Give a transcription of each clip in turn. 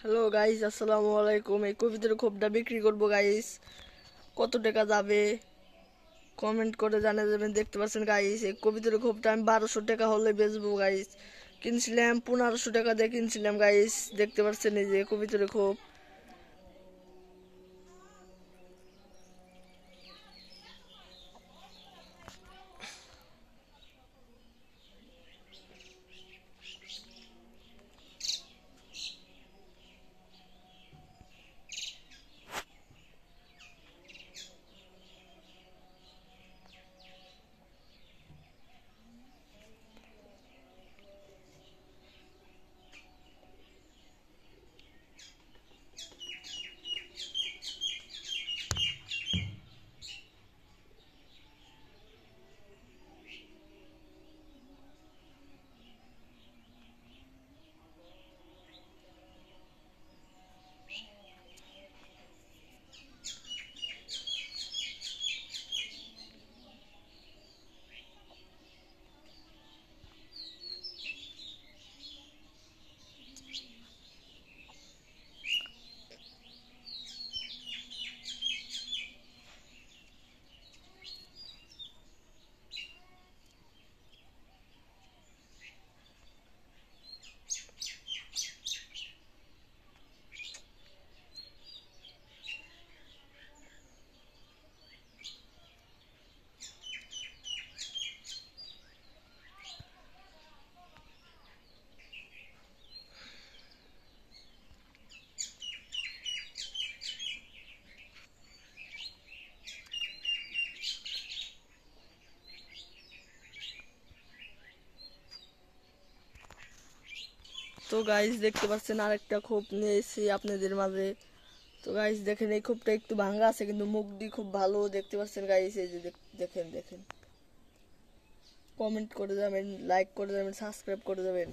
Hello guys, আসসালামু আলাইকুম। এই কবিতার খোপটা বিক্রি করবো গাইস। কত টাকা যাবে কমেন্ট করে জানিয়ে যাবেন। দেখতে পাচ্ছেন গাইস, এই কবিতার খোপটা আমি 1200 টাকা হলে বেচবো গাইস। কিনছিলাম 1500 টাকা দিয়ে কিনছিলাম গাইস। দেখতে পাচ্ছেন এই যে কবিতার খোপ। তো গাইস দেখতে পাচ্ছেন আরেকটা খোপ নিয়ে এসেছি আপনাদের মাঝে। তো গাইস দেখেন, এই খোপটা একটু ভাঙা আছে কিন্তু মুখ দিয়ে খুব ভালো। দেখতে পাচ্ছেন গাইস, এই যে দেখেন দেখেন। কমেন্ট করে যাবেন, লাইক করে যাবেন, সাবস্ক্রাইব করে যাবেন।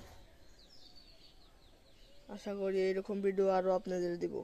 আশা করি এরকম ভিডিও আরো আপনাদের দিব।